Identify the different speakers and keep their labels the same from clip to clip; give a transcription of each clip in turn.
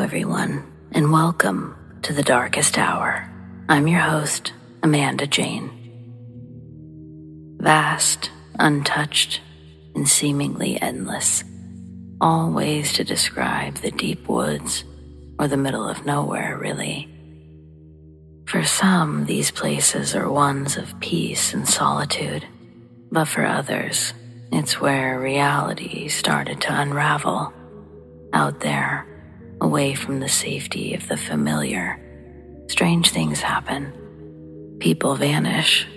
Speaker 1: everyone, and welcome to the Darkest Hour. I'm your host, Amanda Jane. Vast, untouched, and seemingly endless. All ways to describe the deep woods or the middle of nowhere, really. For some, these places are ones of peace and solitude, but for others, it's where reality started to unravel. Out there, away from the safety of the familiar, strange things happen. People vanish,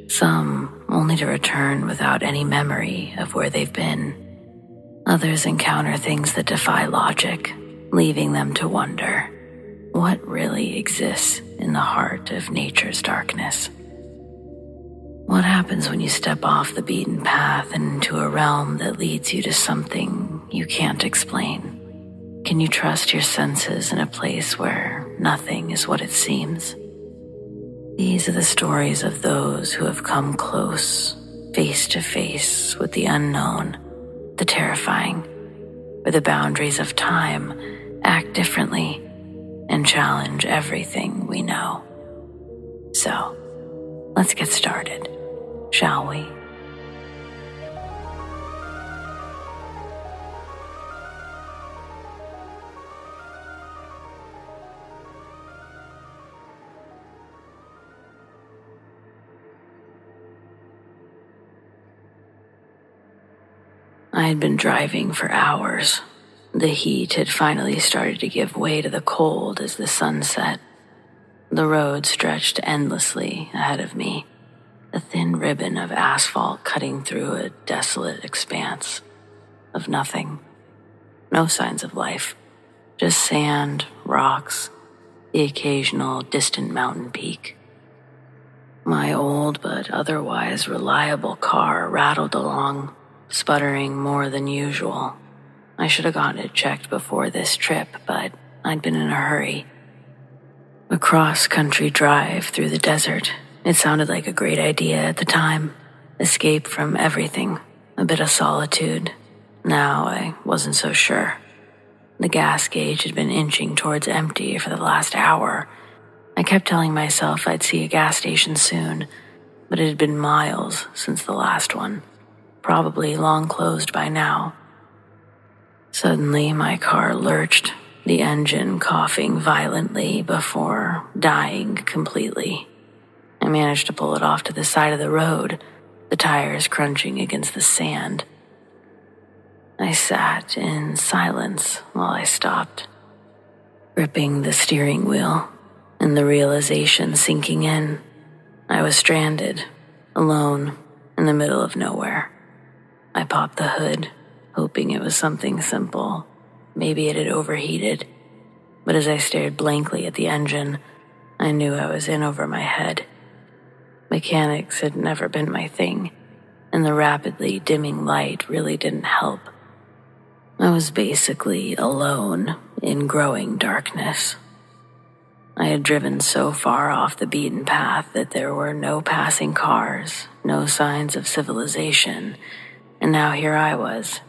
Speaker 1: some only to return without any memory of where they've been. Others encounter things that defy logic, leaving them to wonder what really exists in the heart of nature's darkness. What happens when you step off the beaten path and into a realm that leads you to something you can't explain? Can you trust your senses in a place where nothing is what it seems? These are the stories of those who have come close, face to face with the unknown, the terrifying, where the boundaries of time act differently and challenge everything we know. So, let's get started, shall we? I had been driving for hours. The heat had finally started to give way to the cold as the sun set. The road stretched endlessly ahead of me, a thin ribbon of asphalt cutting through a desolate expanse of nothing. No signs of life, just sand, rocks, the occasional distant mountain peak. My old but otherwise reliable car rattled along, sputtering more than usual. I should have gotten it checked before this trip, but I'd been in a hurry. A cross-country drive through the desert. It sounded like a great idea at the time. Escape from everything, a bit of solitude. Now I wasn't so sure. The gas gauge had been inching towards empty for the last hour. I kept telling myself I'd see a gas station soon, but it had been miles since the last one. Probably long closed by now. Suddenly, my car lurched, the engine coughing violently before dying completely. I managed to pull it off to the side of the road, the tires crunching against the sand. I sat in silence while I stopped, gripping the steering wheel, and the realization sinking in. I was stranded, alone, in the middle of nowhere. I popped the hood, hoping it was something simple. Maybe it had overheated. But as I stared blankly at the engine, I knew I was in over my head. Mechanics had never been my thing, and the rapidly dimming light really didn't help. I was basically alone in growing darkness. I had driven so far off the beaten path that there were no passing cars, no signs of civilization, and now here I was,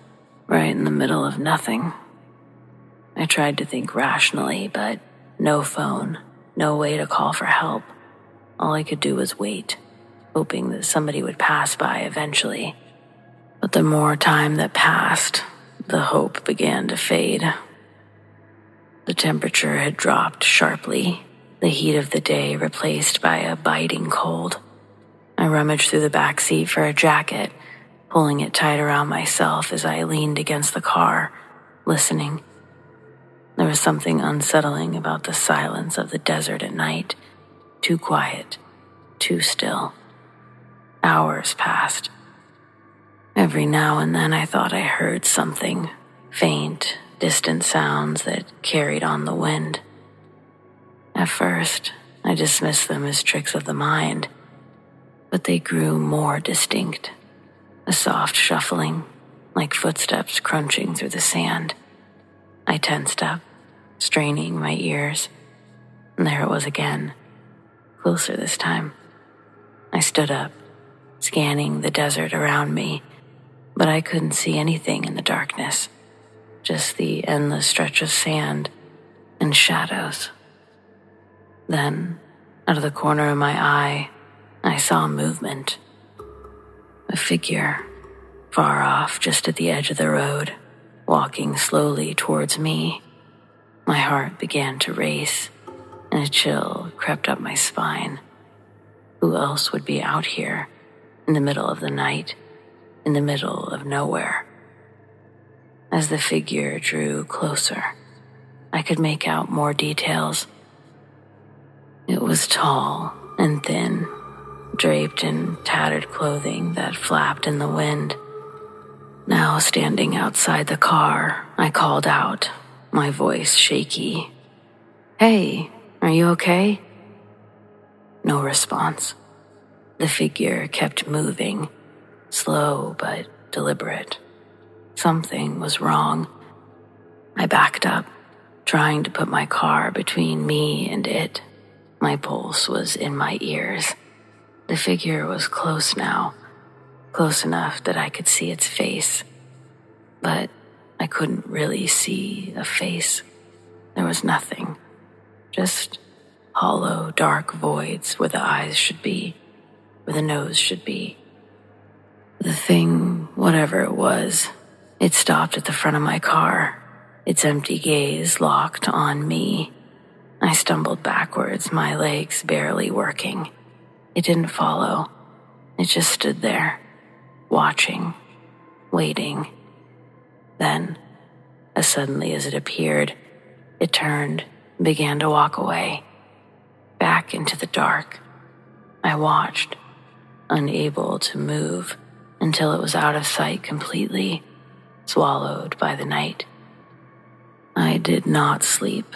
Speaker 1: right in the middle of nothing. I tried to think rationally, but no phone, no way to call for help. All I could do was wait, hoping that somebody would pass by eventually. But the more time that passed, the hope began to fade. The temperature had dropped sharply, the heat of the day replaced by a biting cold. I rummaged through the back seat for a jacket, pulling it tight around myself as I leaned against the car, listening. There was something unsettling about the silence of the desert at night. Too quiet, too still. Hours passed. Every now and then I thought I heard something, faint, distant sounds that carried on the wind. At first, I dismissed them as tricks of the mind, but they grew more distinct. A soft shuffling, like footsteps crunching through the sand. I tensed up, straining my ears, and there it was again, closer this time. I stood up, scanning the desert around me, but I couldn't see anything in the darkness, just the endless stretch of sand and shadows. Then, out of the corner of my eye, I saw movement. A figure, far off just at the edge of the road, walking slowly towards me. My heart began to race, and a chill crept up my spine. Who else would be out here, in the middle of the night, in the middle of nowhere? As the figure drew closer, I could make out more details. It was tall and thin, draped in tattered clothing that flapped in the wind. Now standing outside the car, I called out, my voice shaky. "Hey, are you okay?" No response. The figure kept moving, slow but deliberate. Something was wrong. I backed up, trying to put my car between me and it. My pulse was in my ears. The figure was close now, close enough that I could see its face. But I couldn't really see a face. There was nothing, just hollow, dark voids where the eyes should be, where the nose should be. The thing, whatever it was, it stopped at the front of my car, its empty gaze locked on me. I stumbled backwards, my legs barely working. It didn't follow. It just stood there, watching, waiting. Then, as suddenly as it appeared, it turned and began to walk away, back into the dark. I watched, unable to move, until it was out of sight completely, swallowed by the night. I did not sleep.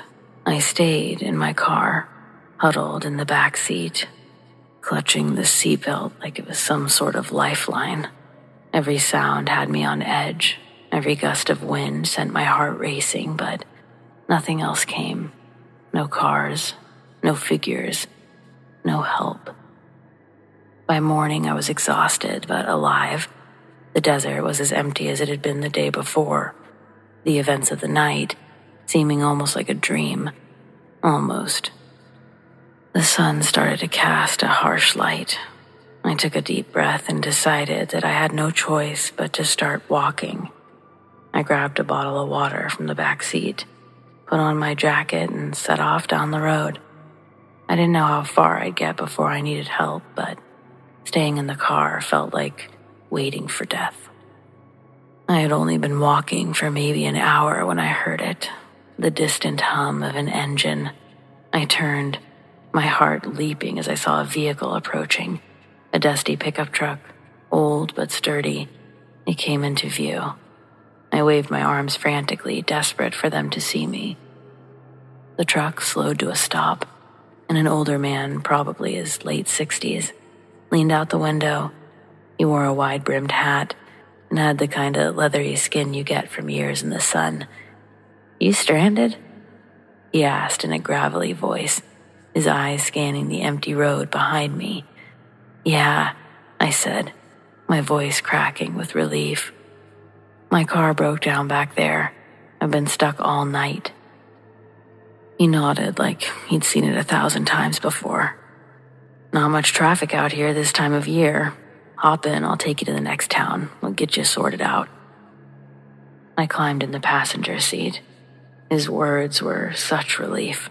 Speaker 1: I stayed in my car, huddled in the back seat, clutching the seatbelt like it was some sort of lifeline. Every sound had me on edge. Every gust of wind sent my heart racing, but nothing else came. No cars, no figures, no help. By morning, I was exhausted but alive. The desert was as empty as it had been the day before. The events of the night seeming almost like a dream. Almost. The sun started to cast a harsh light. I took a deep breath and decided that I had no choice but to start walking. I grabbed a bottle of water from the back seat, put on my jacket, and set off down the road. I didn't know how far I'd get before I needed help, but staying in the car felt like waiting for death. I had only been walking for maybe an hour when I heard it, the distant hum of an engine. I turned, my heart leaping as I saw a vehicle approaching, a dusty pickup truck, old but sturdy. It came into view. I waved my arms frantically, desperate for them to see me. The truck slowed to a stop, and an older man, probably his late 60s, leaned out the window. He wore a wide-brimmed hat and had the kind of leathery skin you get from years in the sun. "You stranded?" he asked in a gravelly voice, his eyes scanning the empty road behind me. "Yeah," I said, my voice cracking with relief. "My car broke down back there. I've been stuck all night." He nodded like he'd seen it 1,000 times before. "Not much traffic out here this time of year. Hop in, I'll take you to the next town. We'll get you sorted out." I climbed in the passenger seat. His words were such relief.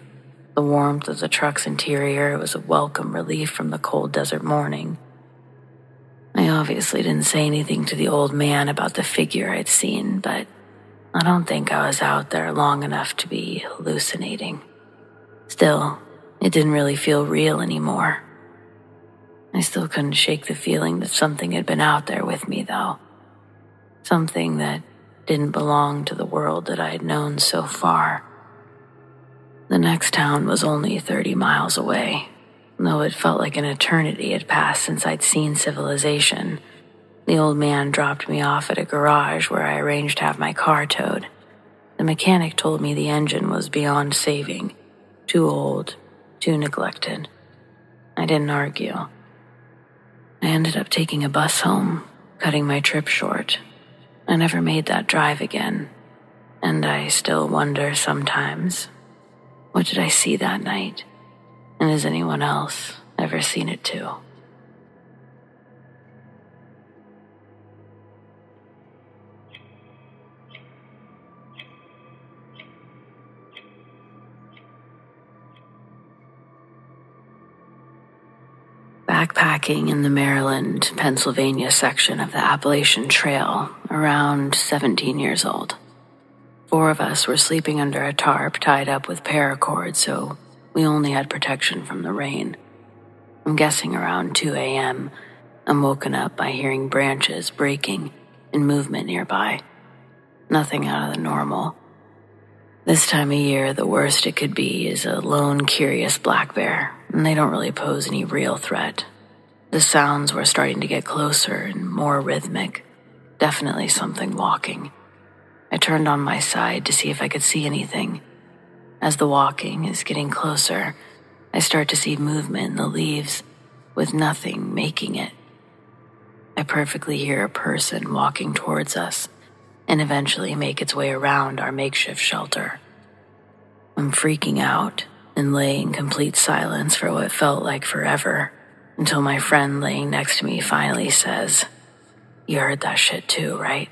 Speaker 1: The warmth of the truck's interior was a welcome relief from the cold desert morning. I obviously didn't say anything to the old man about the figure I'd seen, but I don't think I was out there long enough to be hallucinating. Still, it didn't really feel real anymore. I still couldn't shake the feeling that something had been out there with me, though. Something that didn't belong to the world that I had known so far. The next town was only 30 miles away, though it felt like an eternity had passed since I'd seen civilization. The old man dropped me off at a garage where I arranged to have my car towed. The mechanic told me the engine was beyond saving, too old, too neglected. I didn't argue. I ended up taking a bus home, cutting my trip short. I never made that drive again, and I still wonder sometimes What did I see that night? And has anyone else ever seen it too? Backpacking in the Maryland, Pennsylvania section of the Appalachian Trail, around 17 years old. 4 of us were sleeping under a tarp tied up with paracord, so we only had protection from the rain. I'm guessing around 2 a.m., I'm woken up by hearing branches breaking and movement nearby. Nothing out of the normal. This time of year, the worst it could be is a lone, curious black bear, and they don't really pose any real threat. The sounds were starting to get closer and more rhythmic. Definitely something walking. I turned on my side to see if I could see anything. As the walking is getting closer, I start to see movement in the leaves, with nothing making it. I perfectly hear a person walking towards us, and eventually make its way around our makeshift shelter. I'm freaking out and lay in complete silence for what felt like forever, until my friend laying next to me finally says, "You heard that shit too, right?"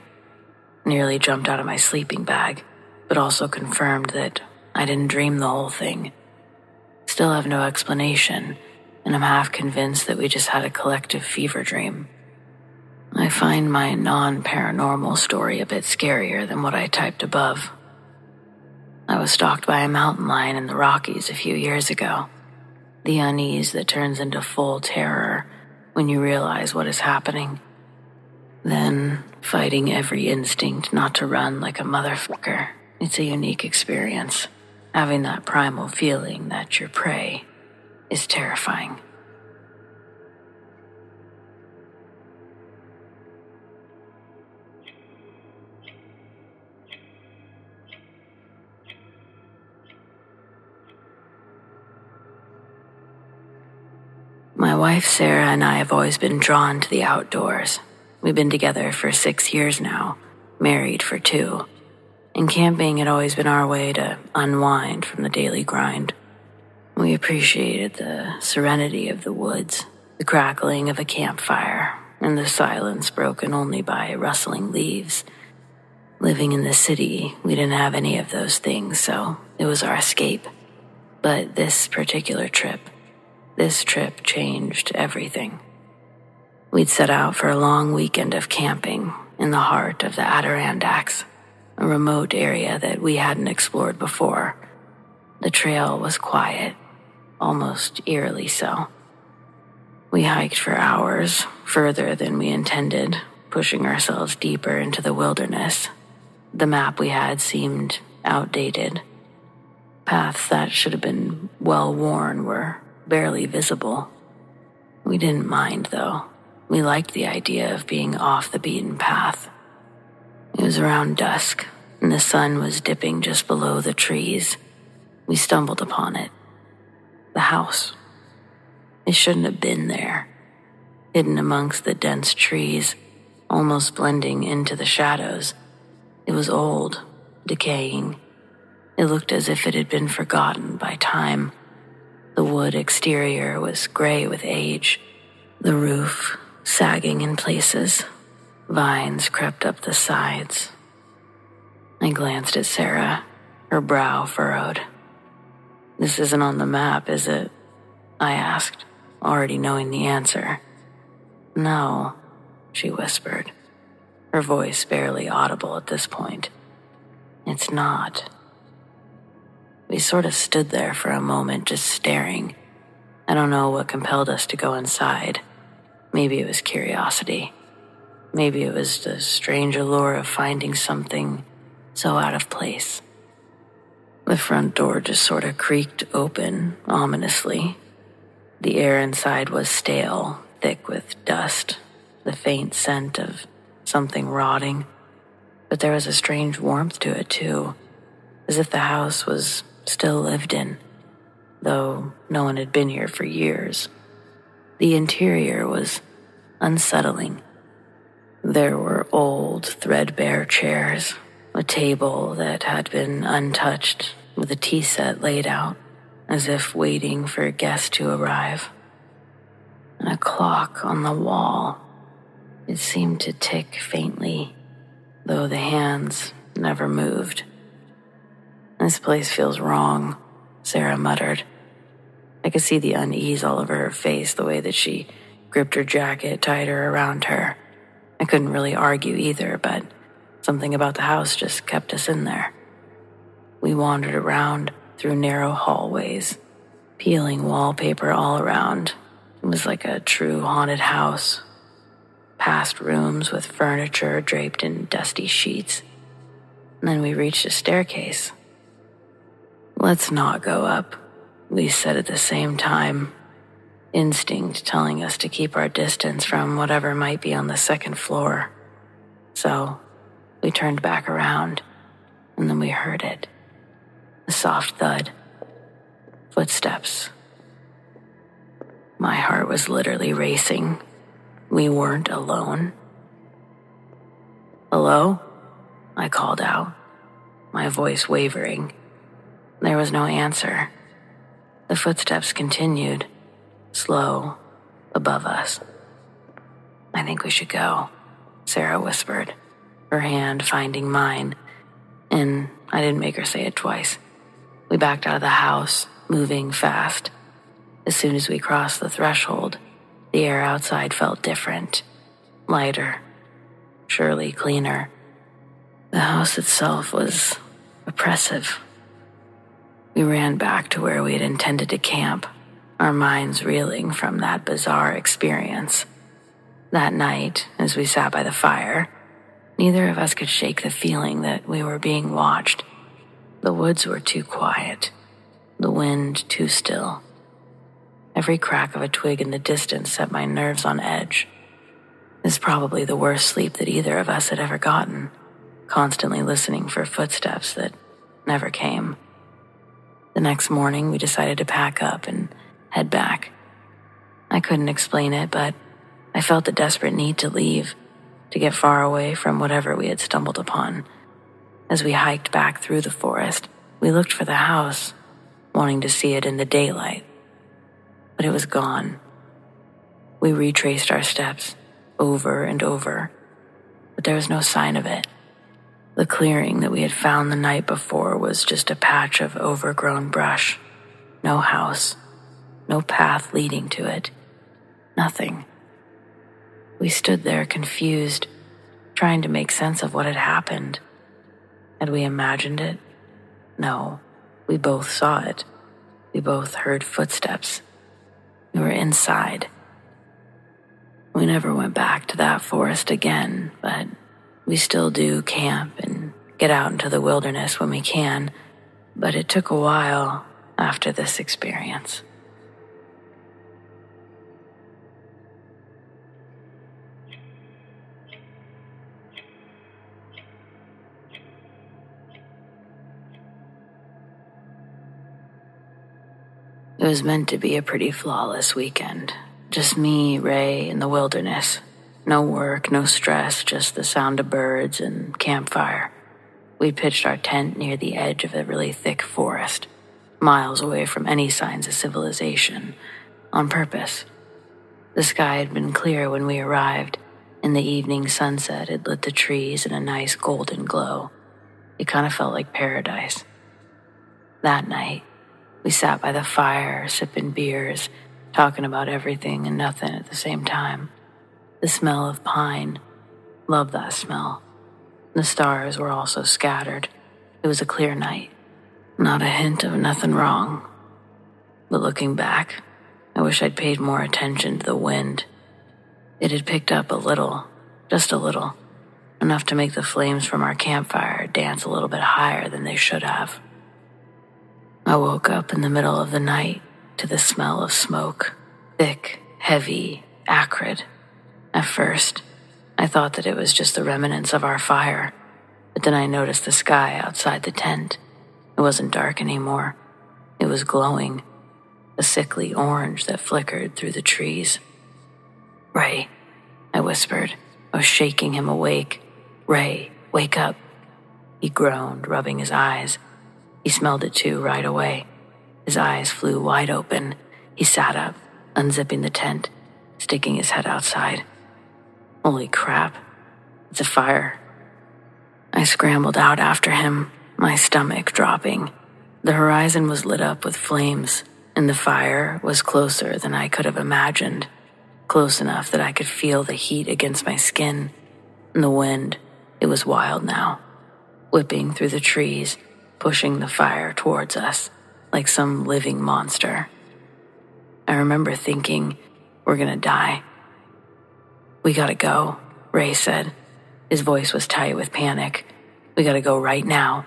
Speaker 1: Nearly jumped out of my sleeping bag, but also confirmed that I didn't dream the whole thing. Still have no explanation, and I'm half convinced that we just had a collective fever dream. I find my non-paranormal story a bit scarier than what I typed above. I was stalked by a mountain lion in the Rockies a few years ago. The unease that turns into full terror when you realize what is happening. Then, fighting every instinct not to run like a motherfucker. It's a unique experience, having that primal feeling that your prey is terrifying. My wife Sarah and I have always been drawn to the outdoors. We've been together for 6 years now, married for 2. And camping had always been our way to unwind from the daily grind. We appreciated the serenity of the woods, the crackling of a campfire, and the silence broken only by rustling leaves. Living in the city, we didn't have any of those things, so it was our escape. But this trip changed everything. We'd set out for a long weekend of camping in the heart of the Adirondacks, a remote area that we hadn't explored before. The trail was quiet, almost eerily so. We hiked for hours, further than we intended, pushing ourselves deeper into the wilderness. The map we had seemed outdated. Paths that should have been well-worn were barely visible. We didn't mind, though. We liked the idea of being off the beaten path. It was around dusk, and the sun was dipping just below the trees. We stumbled upon it. The house. It shouldn't have been there. Hidden amongst the dense trees, almost blending into the shadows. It was old, decaying. It looked as if it had been forgotten by time. The wood exterior was gray with age, the roof sagging in places. Vines crept up the sides. I glanced at Sarah, her brow furrowed. "This isn't on the map, is it?" I asked, already knowing the answer. "No," she whispered, her voice barely audible at this point. "It's not." We sort of stood there for a moment just staring. I don't know what compelled us to go inside. Maybe it was curiosity. Maybe it was the strange allure of finding something so out of place. The front door just sort of creaked open ominously. The air inside was stale, thick with dust, the faint scent of something rotting. But there was a strange warmth to it too, as if the house was still lived in, though no one had been here for years. The interior was unsettling. There were old, threadbare chairs, a table that had been untouched with a tea set laid out, as if waiting for a guest to arrive. And a clock on the wall. It seemed to tick faintly, though the hands never moved. "This place feels wrong," Sarah muttered. I could see the unease all over her face, the way that she gripped her jacket tighter around her. I couldn't really argue either, but something about the house just kept us in there. We wandered around through narrow hallways, peeling wallpaper all around. It was like a true haunted house. Past rooms with furniture draped in dusty sheets. And then we reached a staircase. "Let's not go up," we said at the same time, instinct telling us to keep our distance from whatever might be on the second floor. So we turned back around, and then we heard it. A soft thud. Footsteps. My heart was literally racing. We weren't alone. "Hello?" I called out, my voice wavering. There was no answer. The footsteps continued, slow, above us. "I think we should go," Sarah whispered, her hand finding mine, and I didn't make her say it twice. We backed out of the house, moving fast. As soon as we crossed the threshold, the air outside felt different, lighter, surely cleaner. The house itself was oppressive. We ran back to where we had intended to camp, our minds reeling from that bizarre experience. That night, as we sat by the fire, neither of us could shake the feeling that we were being watched. The woods were too quiet, the wind too still. Every crack of a twig in the distance set my nerves on edge. This is probably the worst sleep that either of us had ever gotten, constantly listening for footsteps that never came. The next morning, we decided to pack up and head back. I couldn't explain it, but I felt the desperate need to leave, to get far away from whatever we had stumbled upon. As we hiked back through the forest, we looked for the house, wanting to see it in the daylight. But it was gone. We retraced our steps over and over, but there was no sign of it. The clearing that we had found the night before was just a patch of overgrown brush. No house, no path leading to it. Nothing. We stood there confused, trying to make sense of what had happened. Had we imagined it? No, we both saw it. We both heard footsteps. We were inside. We never went back to that forest again, but we still do camp and get out into the wilderness when we can. But it took a while after this experience. It was meant to be a pretty flawless weekend. Just me, Ray, in the wilderness. No work, no stress, just the sound of birds and campfire. We pitched our tent near the edge of a really thick forest, miles away from any signs of civilization, on purpose. The sky had been clear when we arrived, and the evening sunset had lit the trees in a nice golden glow. It kind of felt like paradise. That night, we sat by the fire, sipping beers, talking about everything and nothing at the same time. The smell of pine. Loved that smell. The stars were also scattered. It was a clear night. Not a hint of nothing wrong. But looking back, I wish I'd paid more attention to the wind. It had picked up a little, just a little, enough to make the flames from our campfire dance a little bit higher than they should have. I woke up in the middle of the night to the smell of smoke, thick, heavy, acrid. At first, I thought that it was just the remnants of our fire, but then I noticed the sky outside the tent. It wasn't dark anymore. It was glowing, a sickly orange that flickered through the trees. "Ray," I whispered. I was shaking him awake. "Ray, wake up." He groaned, rubbing his eyes. He smelled it too right away. His eyes flew wide open. He sat up, unzipping the tent, sticking his head outside. Holy crap, it's a fire. I scrambled out after him, my stomach dropping. The horizon was lit up with flames, and the fire was closer than I could have imagined. Close enough that I could feel the heat against my skin. And the wind, it was wild now, whipping through the trees, pushing the fire towards us like some living monster. I remember thinking, we're gonna die. We gotta go, Ray said. His voice was tight with panic. We gotta go right now.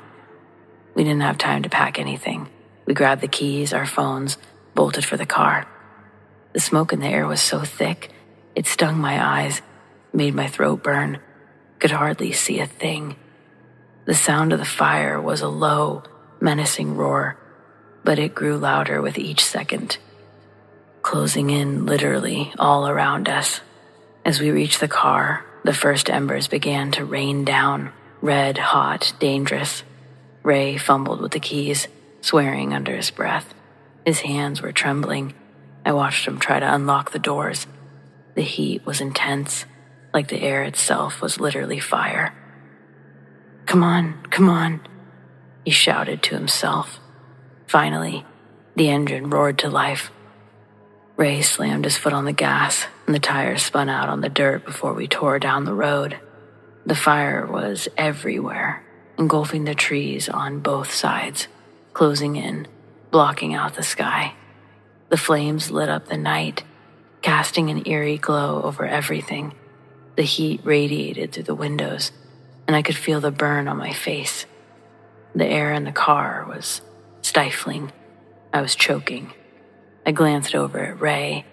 Speaker 1: We didn't have time to pack anything. We grabbed the keys, our phones, bolted for the car. The smoke in the air was so thick, it stung my eyes, made my throat burn. Could hardly see a thing. The sound of the fire was a low, menacing roar, but it grew louder with each second, closing in literally all around us. As we reached the car, the first embers began to rain down, red, hot, dangerous. Ray fumbled with the keys, swearing under his breath. His hands were trembling. I watched him try to unlock the doors. The heat was intense, like the air itself was literally fire. Come on, he shouted to himself. Finally, the engine roared to life. Ray slammed his foot on the gas, and the tires spun out on the dirt before we tore down the road. The fire was everywhere, engulfing the trees on both sides, closing in, blocking out the sky. The flames lit up the night, casting an eerie glow over everything. The heat radiated through the windows, and I could feel the burn on my face. The air in the car was stifling. I was choking. I glanced over at Ray.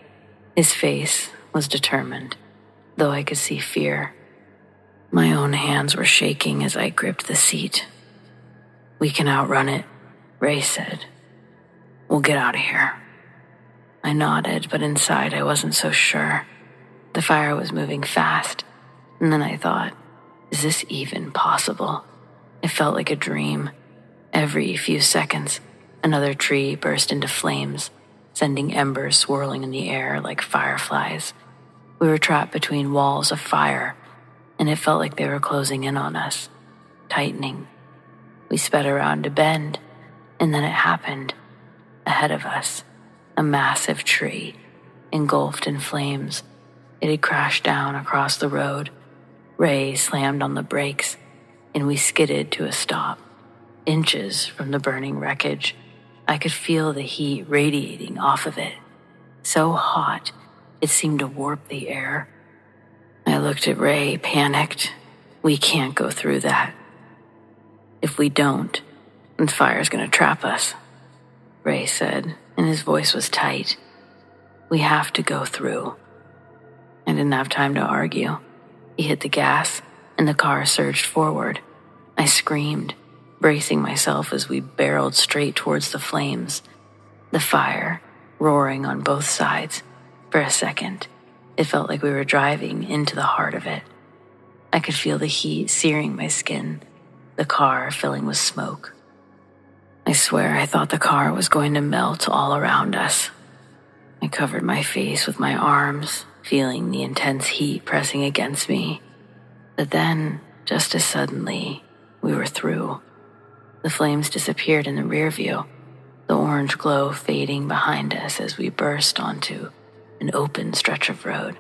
Speaker 1: His face was determined, though I could see fear. My own hands were shaking as I gripped the seat. We can outrun it, Ray said. We'll get out of here. I nodded, but inside I wasn't so sure. The fire was moving fast, and then I thought, is this even possible? It felt like a dream. Every few seconds, another tree burst into flames, sending embers swirling in the air like fireflies. We were trapped between walls of fire, and it felt like they were closing in on us, tightening. We sped around a bend, and then it happened. Ahead of us, a massive tree, engulfed in flames. It had crashed down across the road. Ray slammed on the brakes, and we skidded to a stop, inches from the burning wreckage. I could feel the heat radiating off of it, so hot it seemed to warp the air. I looked at Ray, panicked. We can't go through that. If we don't, the fire's gonna trap us, Ray said, and his voice was tight. We have to go through. I didn't have time to argue. He hit the gas, and the car surged forward. I screamed, bracing myself as we barreled straight towards the flames. The fire, roaring on both sides. For a second, it felt like we were driving into the heart of it. I could feel the heat searing my skin, the car filling with smoke. I swear I thought the car was going to melt all around us. I covered my face with my arms, feeling the intense heat pressing against me. But then, just as suddenly, we were through. The flames disappeared in the rear view, the orange glow fading behind us as we burst onto an open stretch of road.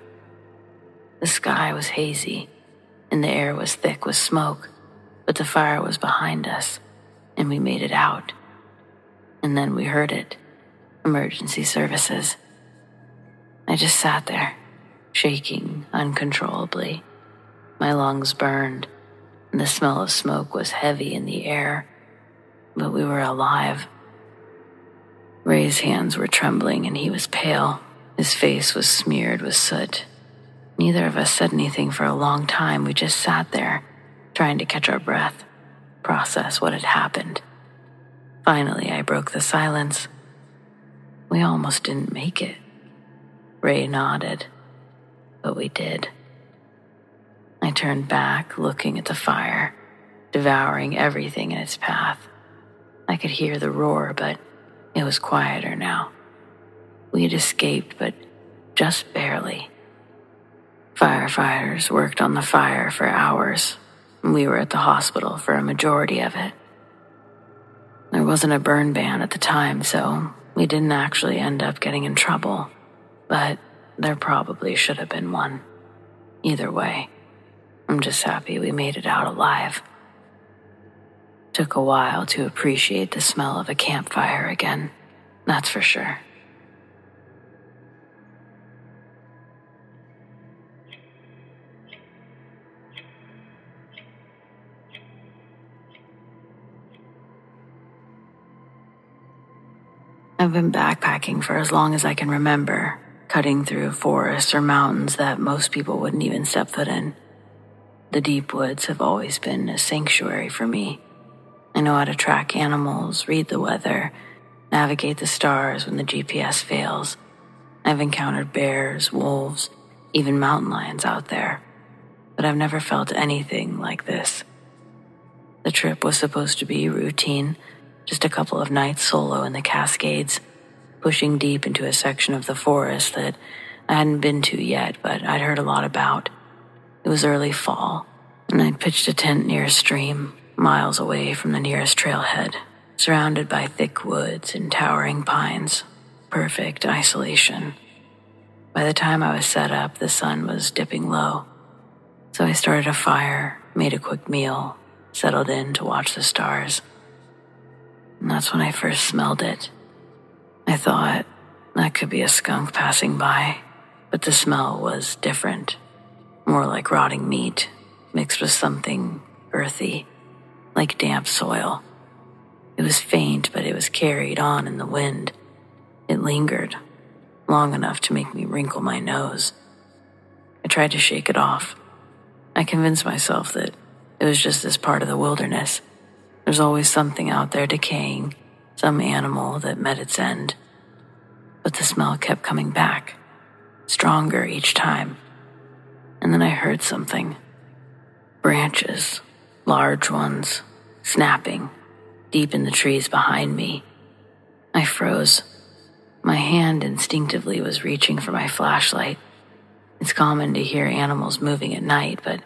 Speaker 1: The sky was hazy, and the air was thick with smoke, but the fire was behind us, and we made it out. And then we heard it. Emergency services. I just sat there, shaking uncontrollably. My lungs burned, and the smell of smoke was heavy in the air, but we were alive. Ray's hands were trembling, and he was pale. His face was smeared with soot. Neither of us said anything for a long time. We just sat there, trying to catch our breath, process what had happened. Finally, I broke the silence. We almost didn't make it. Ray nodded, but we did. I turned back, looking at the fire, devouring everything in its path. I could hear the roar, but it was quieter now. We had escaped, but just barely. Firefighters worked on the fire for hours, and we were at the hospital for a majority of it. There wasn't a burn ban at the time, so we didn't actually end up getting in trouble, but there probably should have been one. Either way, I'm just happy we made it out alive. Took a while to appreciate the smell of a campfire again, that's for sure. I've been backpacking for as long as I can remember, cutting through forests or mountains that most people wouldn't even step foot in. The deep woods have always been a sanctuary for me. I know how to track animals, read the weather, navigate the stars when the GPS fails. I've encountered bears, wolves, even mountain lions out there, but I've never felt anything like this. The trip was supposed to be routine, just a couple of nights solo in the Cascades, pushing deep into a section of the forest that I hadn't been to yet, but I'd heard a lot about. It was early fall, and I'd pitched a tent near a stream, miles away from the nearest trailhead, surrounded by thick woods and towering pines. Perfect isolation. By the time I was set up, the sun was dipping low, so I started a fire, made a quick meal, settled in to watch the stars. And that's when I first smelled it. I thought that could be a skunk passing by, but the smell was different, more like rotting meat, mixed with something earthy, like damp soil. It was faint, but it was carried on in the wind. It lingered, long enough to make me wrinkle my nose. I tried to shake it off. I convinced myself that it was just this part of the wilderness. There's always something out there decaying, some animal that met its end. But the smell kept coming back, stronger each time. And then I heard something. Branches, large ones, snapping, deep in the trees behind me. I froze. My hand instinctively was reaching for my flashlight. It's common to hear animals moving at night, but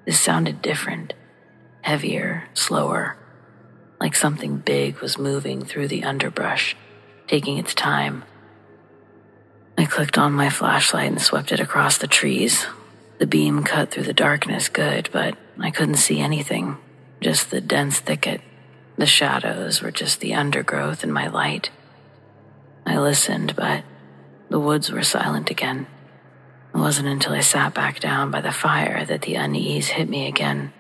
Speaker 1: this sounded different. Heavier, slower. Like something big was moving through the underbrush, taking its time. I clicked on my flashlight and swept it across the trees. The beam cut through the darkness good, but I couldn't see anything, just the dense thicket. The shadows were just the undergrowth in my light. I listened, but the woods were silent again. It wasn't until I sat back down by the fire that the unease hit me again.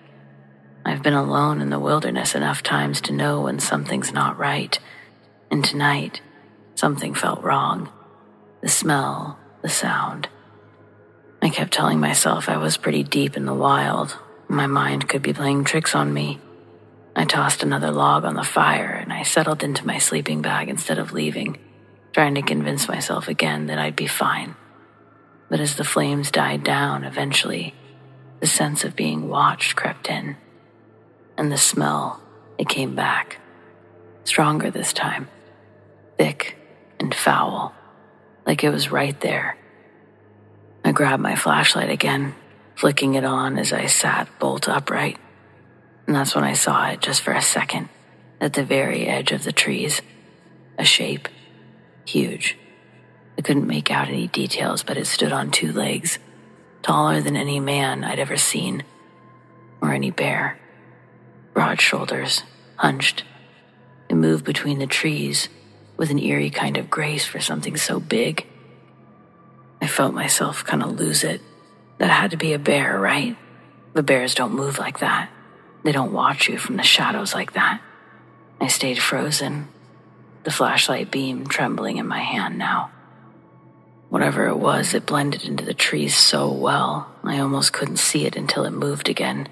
Speaker 1: I've been alone in the wilderness enough times to know when something's not right, and tonight, something felt wrong. The smell, the sound. I kept telling myself I was pretty deep in the wild. My mind could be playing tricks on me. I tossed another log on the fire and I settled into my sleeping bag instead of leaving, trying to convince myself again that I'd be fine. But as the flames died down, eventually, the sense of being watched crept in. And the smell, it came back. Stronger this time. Thick and foul. Like it was right there. I grabbed my flashlight again, flicking it on as I sat bolt upright. And that's when I saw it just for a second, at the very edge of the trees. A shape. Huge. I couldn't make out any details, but it stood on two legs, taller than any man I'd ever seen, or any bear. Broad shoulders, hunched. It moved between the trees with an eerie kind of grace for something so big. I felt myself kind of lose it. That had to be a bear, right? The bears don't move like that. They don't watch you from the shadows like that. I stayed frozen, the flashlight beam trembling in my hand now. Whatever it was, it blended into the trees so well, I almost couldn't see it until it moved again.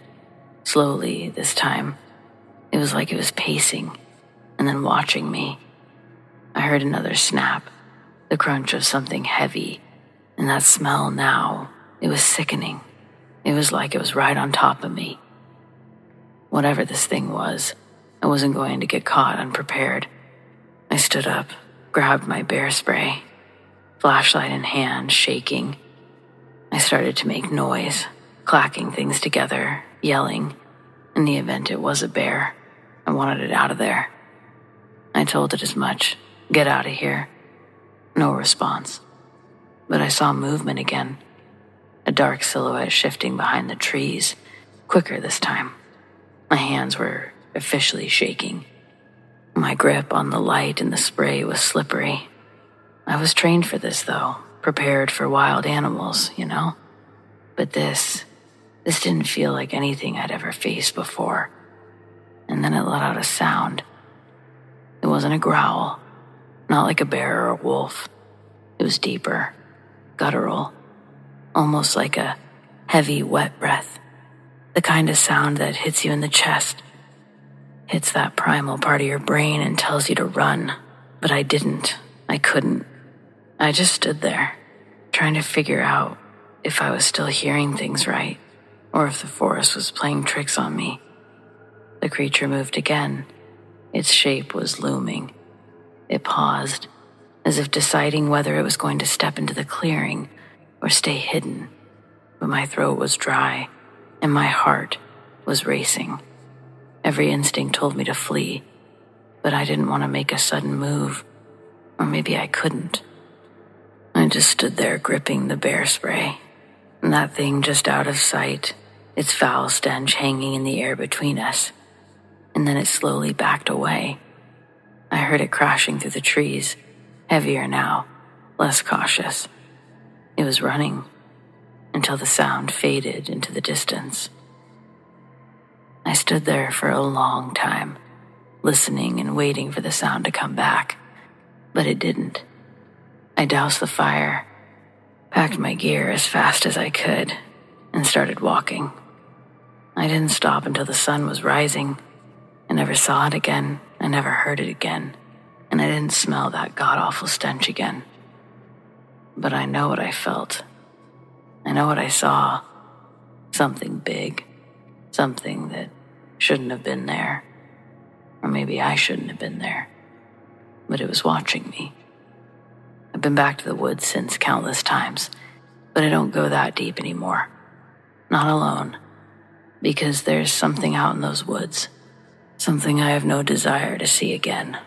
Speaker 1: Slowly, this time. It was like it was pacing, and then watching me. I heard another snap, the crunch of something heavy, and that smell now, it was sickening. It was like it was right on top of me. Whatever this thing was, I wasn't going to get caught unprepared. I stood up, grabbed my bear spray, flashlight in hand, shaking. I started to make noise, clacking things together, yelling. In the event it was a bear, I wanted it out of there. I told it as much. Get out of here. No response. But I saw movement again. A dark silhouette shifting behind the trees, quicker this time. My hands were officially shaking. My grip on the light and the spray was slippery. I was trained for this, though, prepared for wild animals, you know? But this didn't feel like anything I'd ever faced before. And then it let out a sound. It wasn't a growl, not like a bear or a wolf. It was deeper, guttural, almost like a heavy, wet breath. The kind of sound that hits you in the chest, hits that primal part of your brain and tells you to run. But I didn't. I couldn't. I just stood there, trying to figure out if I was still hearing things right, or if the forest was playing tricks on me. The creature moved again. Its shape was looming. It paused, as if deciding whether it was going to step into the clearing or stay hidden. But my throat was dry, and my heart was racing. Every instinct told me to flee, but I didn't want to make a sudden move, or maybe I couldn't. I just stood there gripping the bear spray, and that thing just out of sight, its foul stench hanging in the air between us. And then it slowly backed away. I heard it crashing through the trees, heavier now, less cautious. It was running until the sound faded into the distance. I stood there for a long time, listening and waiting for the sound to come back, but it didn't. I doused the fire, packed my gear as fast as I could, and started walking. I didn't stop until the sun was rising. I never saw it again, I never heard it again, and I didn't smell that god-awful stench again. But I know what I felt. I know what I saw. Something big. Something that shouldn't have been there. Or maybe I shouldn't have been there. But it was watching me. I've been back to the woods since countless times, but I don't go that deep anymore. Not alone. Because there's something out in those woods. Something I have no desire to see again.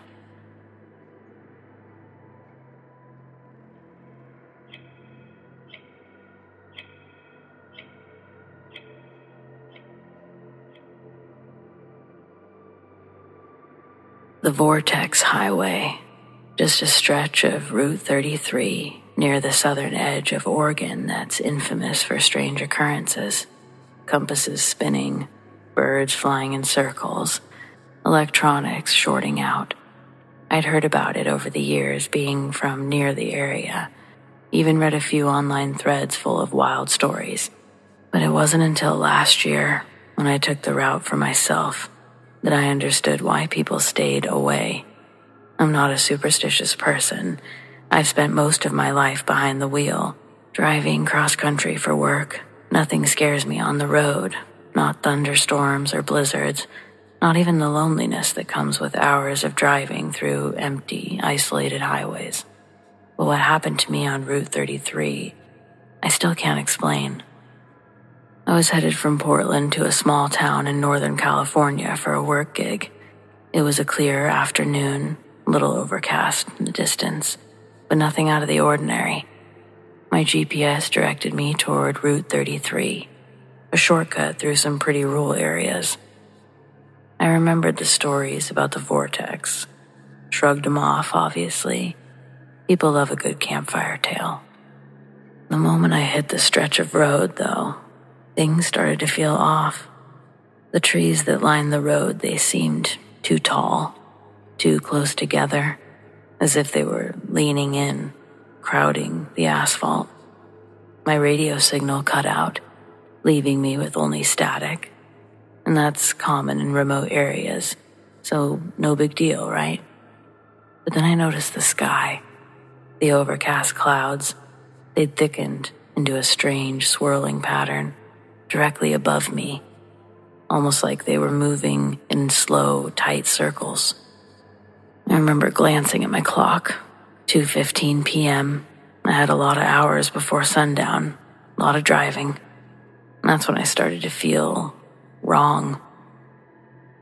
Speaker 1: The Vortex Highway, just a stretch of Route 33 near the southern edge of Oregon that's infamous for strange occurrences. Compasses spinning, birds flying in circles, electronics shorting out. I'd heard about it over the years being from near the area, even read a few online threads full of wild stories. But it wasn't until last year, when I took the route for myself, that I understood why people stayed away. I'm not a superstitious person. I've spent most of my life behind the wheel, driving cross-country for work. Nothing scares me on the road, not thunderstorms or blizzards, not even the loneliness that comes with hours of driving through empty, isolated highways. But what happened to me on Route 33, I still can't explain. I was headed from Portland to a small town in Northern California for a work gig. It was a clear afternoon, little overcast in the distance, but nothing out of the ordinary. My GPS directed me toward Route 33, a shortcut through some pretty rural areas. I remembered the stories about the vortex, shrugged them off, obviously. People love a good campfire tale. The moment I hit the stretch of road, though, things started to feel off. The trees that lined the road, they seemed too tall, too close together, as if they were leaning in, crowding the asphalt. My radio signal cut out, leaving me with only static. And that's common in remote areas, so no big deal, right? But then I noticed the sky, the overcast clouds. They'd thickened into a strange swirling pattern directly above me, almost like they were moving in slow, tight circles. I remember glancing at my clock, 2:15 p.m. I had a lot of hours before sundown, a lot of driving. And that's when I started to feel wrong.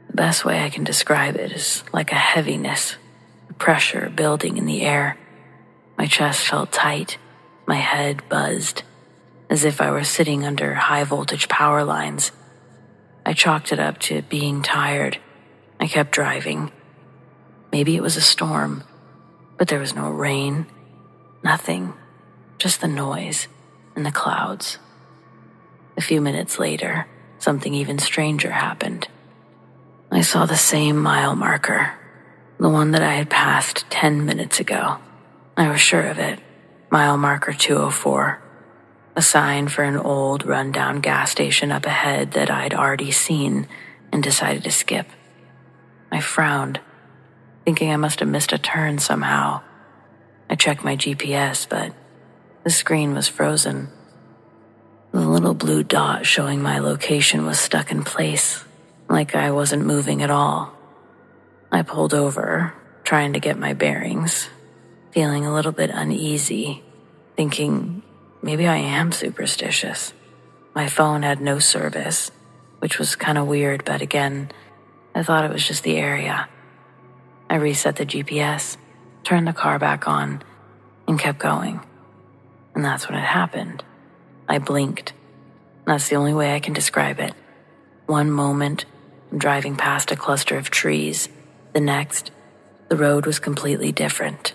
Speaker 1: The best way I can describe it is like a heaviness, a pressure building in the air. My chest felt tight, my head buzzed, as if I were sitting under high-voltage power lines. I chalked it up to being tired. I kept driving. Maybe it was a storm, but there was no rain, nothing, just the noise and the clouds. A few minutes later, something even stranger happened. I saw the same mile marker, the one that I had passed 10 minutes ago. I was sure of it, mile marker 204, a sign for an old, run-down gas station up ahead that I'd already seen and decided to skip. I frowned, thinking I must have missed a turn somehow. I checked my GPS, but the screen was frozen. The little blue dot showing my location was stuck in place, like I wasn't moving at all. I pulled over, trying to get my bearings, feeling a little bit uneasy, thinking maybe I am superstitious. My phone had no service, which was kind of weird, but again, I thought it was just the area. I reset the GPS, turned the car back on, and kept going. And that's when it happened. I blinked. That's the only way I can describe it. One moment, I'm driving past a cluster of trees. The next, the road was completely different.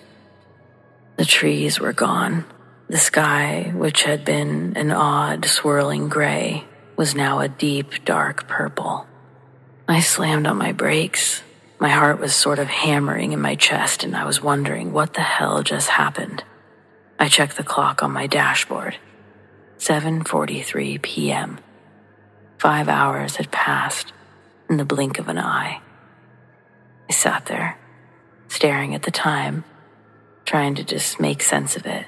Speaker 1: The trees were gone. The sky, which had been an odd, swirling gray, was now a deep, dark purple. I slammed on my brakes. My heart was sort of hammering in my chest, and I was wondering what the hell just happened. I checked the clock on my dashboard. 7:43 p.m. 5 hours had passed in the blink of an eye. I sat there, staring at the time, trying to just make sense of it.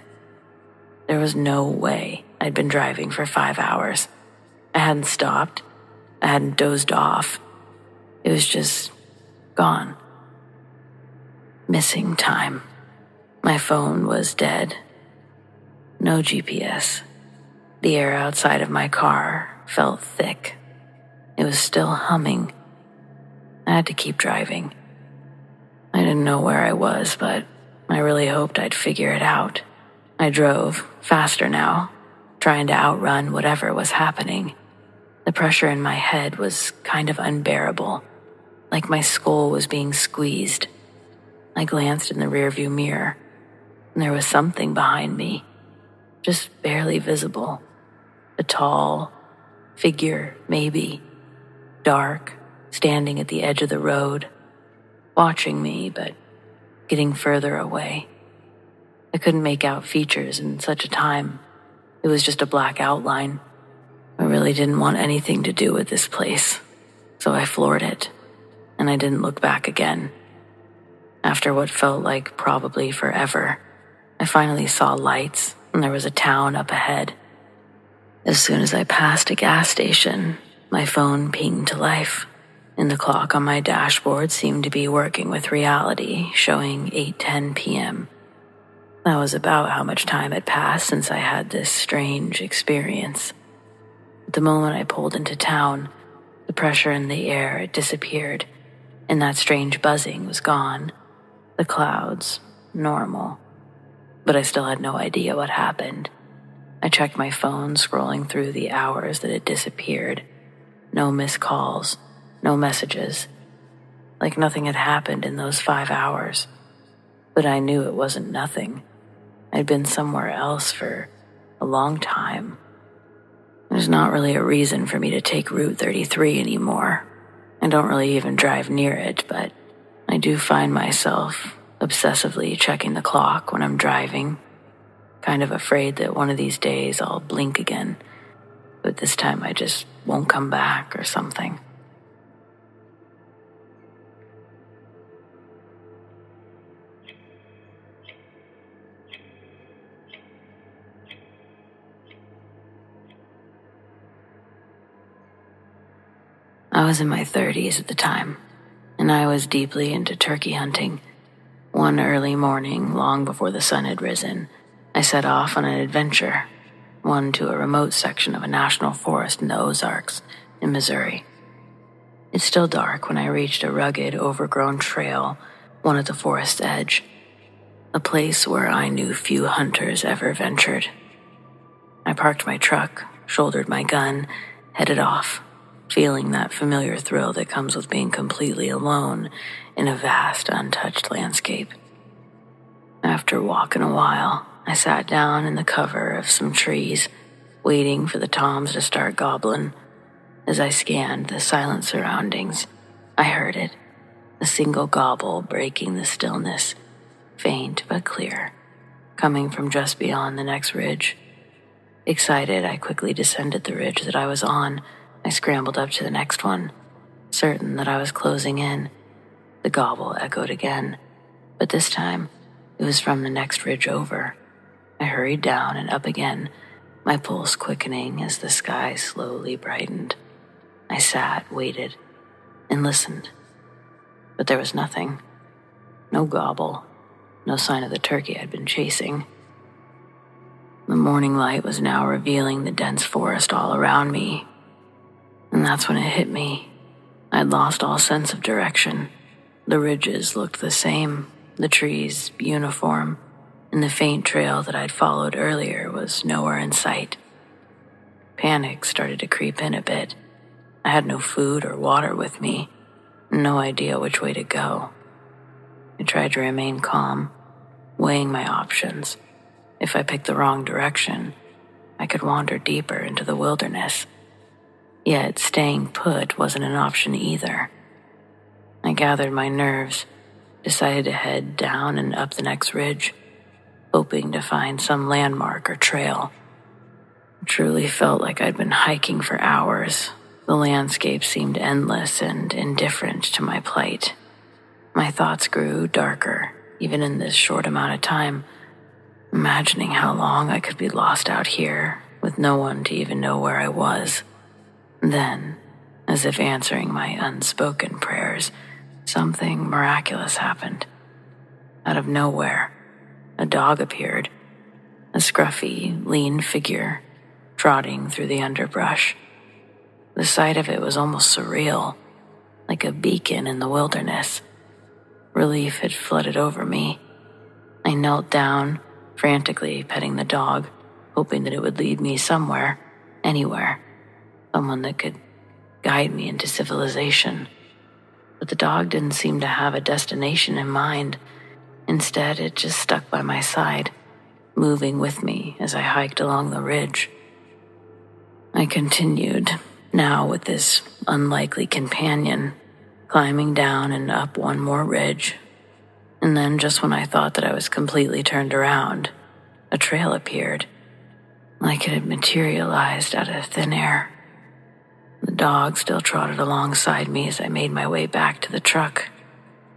Speaker 1: There was no way I'd been driving for 5 hours. I hadn't stopped. I hadn't dozed off. It was just gone. Missing time. My phone was dead. No GPS. The air outside of my car felt thick. It was still humming. I had to keep driving. I didn't know where I was, but I really hoped I'd figure it out. I drove, faster now, trying to outrun whatever was happening. The pressure in my head was kind of unbearable, like my skull was being squeezed. I glanced in the rearview mirror, and there was something behind me, just barely visible. A tall figure, maybe, dark, standing at the edge of the road, watching me, but getting further away. I couldn't make out features in such a time. It was just a black outline. I really didn't want anything to do with this place, so I floored it, and I didn't look back again. After what felt like probably forever, I finally saw lights, and there was a town up ahead. As soon as I passed a gas station, my phone pinged to life, and the clock on my dashboard seemed to be working with reality, showing 8:10 p.m. That was about how much time had passed since I had this strange experience. At the moment I pulled into town, the pressure in the air had disappeared, and that strange buzzing was gone. The clouds, normal. But I still had no idea what happened. I checked my phone, scrolling through the hours that had disappeared. No missed calls, no messages. Like nothing had happened in those 5 hours. But I knew it wasn't nothing. I'd been somewhere else for a long time. There's not really a reason for me to take Route 33 anymore. I don't really even drive near it, but I do find myself obsessively checking the clock when I'm driving, kind of afraid that one of these days I'll blink again, but this time I just won't come back or something. I was in my 30s at the time, and I was deeply into turkey hunting. One early morning, long before the sun had risen, I set off on an adventure, one to a remote section of a national forest in the Ozarks in Missouri. It's still dark when I reached a rugged, overgrown trail, one at the forest's edge, a place where I knew few hunters ever ventured. I parked my truck, shouldered my gun, headed off, feeling that familiar thrill that comes with being completely alone in a vast, untouched landscape. After walking a while, I sat down in the cover of some trees, waiting for the toms to start gobbling. As I scanned the silent surroundings, I heard it, a single gobble breaking the stillness, faint but clear, coming from just beyond the next ridge. Excited, I quickly descended the ridge that I was on. I scrambled up to the next one, certain that I was closing in. The gobble echoed again, but this time it was from the next ridge over. I hurried down and up again, my pulse quickening as the sky slowly brightened. I sat, waited, and listened. But there was nothing. No gobble, no sign of the turkey I'd been chasing. The morning light was now revealing the dense forest all around me, and that's when it hit me. I'd lost all sense of direction. The ridges looked the same, the trees uniform, and the faint trail that I'd followed earlier was nowhere in sight. Panic started to creep in a bit. I had no food or water with me, no idea which way to go. I tried to remain calm, weighing my options. If I picked the wrong direction, I could wander deeper into the wilderness. Yet staying put wasn't an option either. I gathered my nerves, decided to head down and up the next ridge, hoping to find some landmark or trail. It truly felt like I'd been hiking for hours. The landscape seemed endless and indifferent to my plight. My thoughts grew darker, even in this short amount of time, imagining how long I could be lost out here with no one to even know where I was. Then, as if answering my unspoken prayers, something miraculous happened. Out of nowhere, a dog appeared, a scruffy, lean figure, trotting through the underbrush. The sight of it was almost surreal, like a beacon in the wilderness. Relief had flooded over me. I knelt down, frantically petting the dog, hoping that it would lead me somewhere, anywhere, someone that could guide me into civilization. But the dog didn't seem to have a destination in mind. Instead, it just stuck by my side, moving with me as I hiked along the ridge. I continued, now with this unlikely companion, climbing down and up one more ridge. And then, just when I thought that I was completely turned around, a trail appeared, like it had materialized out of thin air. The dog still trotted alongside me as I made my way back to the truck.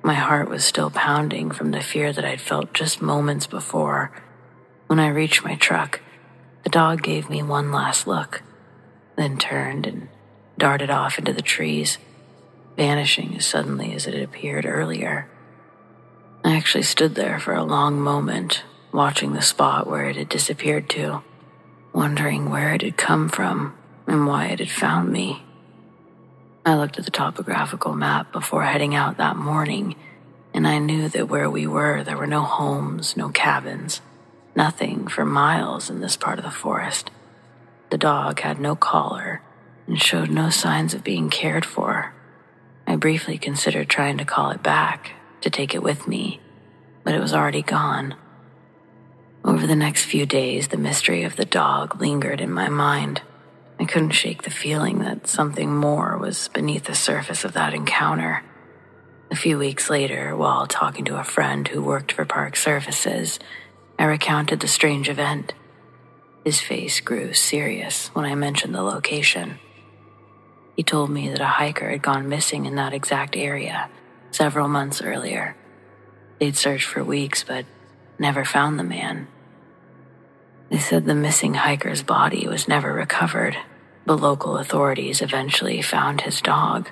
Speaker 1: My heart was still pounding from the fear that I'd felt just moments before. When I reached my truck, the dog gave me one last look, then turned and darted off into the trees, vanishing as suddenly as it had appeared earlier. I actually stood there for a long moment, watching the spot where it had disappeared to, wondering where it had come from and why it had found me. I looked at the topographical map before heading out that morning, and I knew that where we were, there were no homes, no cabins, nothing for miles in this part of the forest. The dog had no collar and showed no signs of being cared for. I briefly considered trying to call it back, to take it with me, but it was already gone. Over the next few days, the mystery of the dog lingered in my mind. I couldn't shake the feeling that something more was beneath the surface of that encounter. A few weeks later, while talking to a friend who worked for Park Services, I recounted the strange event. His face grew serious when I mentioned the location. He told me that a hiker had gone missing in that exact area several months earlier. They'd searched for weeks, but never found the man. They said the missing hiker's body was never recovered, The local authorities eventually found his dog.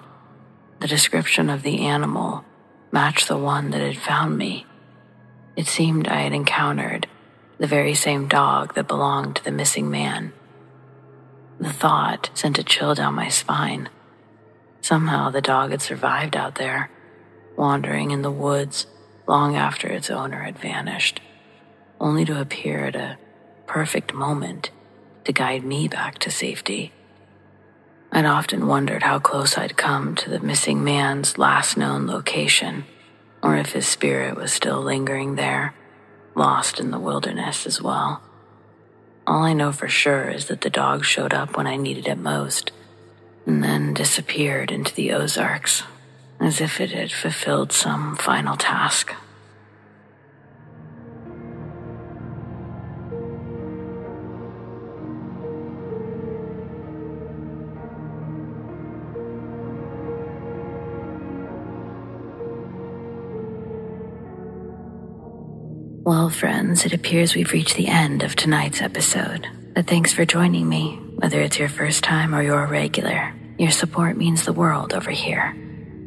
Speaker 1: The description of the animal matched the one that had found me. It seemed I had encountered the very same dog that belonged to the missing man. The thought sent a chill down my spine. Somehow the dog had survived out there, wandering in the woods long after its owner had vanished, only to appear at a perfect moment to guide me back to safety. I'd often wondered how close I'd come to the missing man's last known location, or if his spirit was still lingering there, lost in the wilderness as well. All I know for sure is that the dog showed up when I needed it most, and then disappeared into the Ozarks, as if it had fulfilled some final task. Well, friends, it appears we've reached the end of tonight's episode. But thanks for joining me, whether it's your first time or you're a regular. Your support means the world over here.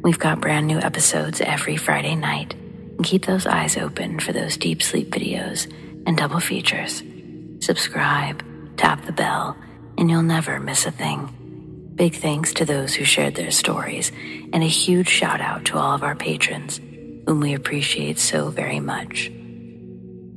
Speaker 1: We've got brand new episodes every Friday night. And keep those eyes open for those deep sleep videos and double features. Subscribe, tap the bell, and you'll never miss a thing. Big thanks to those who shared their stories, and a huge shout out to all of our patrons, whom we appreciate so very much.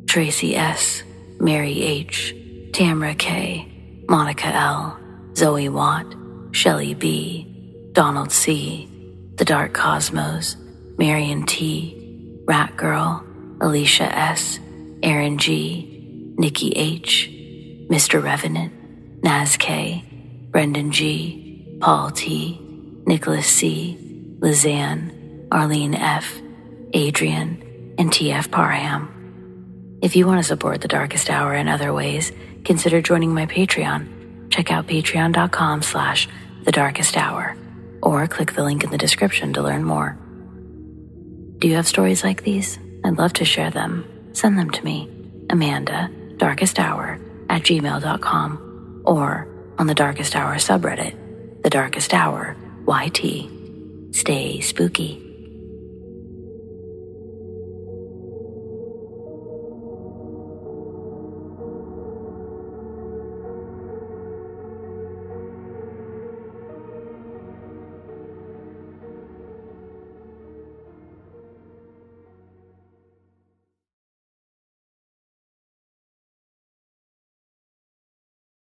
Speaker 1: Tracy S, Mary H, Tamara K, Monica L, ZoeWatt, Chelle B, Donald C, The Dark Cosmos, Marion T, Rat Girl, Alisha S, Erin G, Nikki H, Mr. Revenant, Naz K, Brendon G, Paul T, Nicholas C, Lizanne, Arlene F, Adrian, and TF Parham. If you want to support The Darkest Hour in other ways, consider joining my Patreon. Check out patreon.com/thedarkesthour, or click the link in the description to learn more. Do you have stories like these? I'd love to share them. Send them to me, Amanda, darkesthour@gmail.com, or on the Darkest Hour subreddit, The Darkest Hour YT. Stay spooky.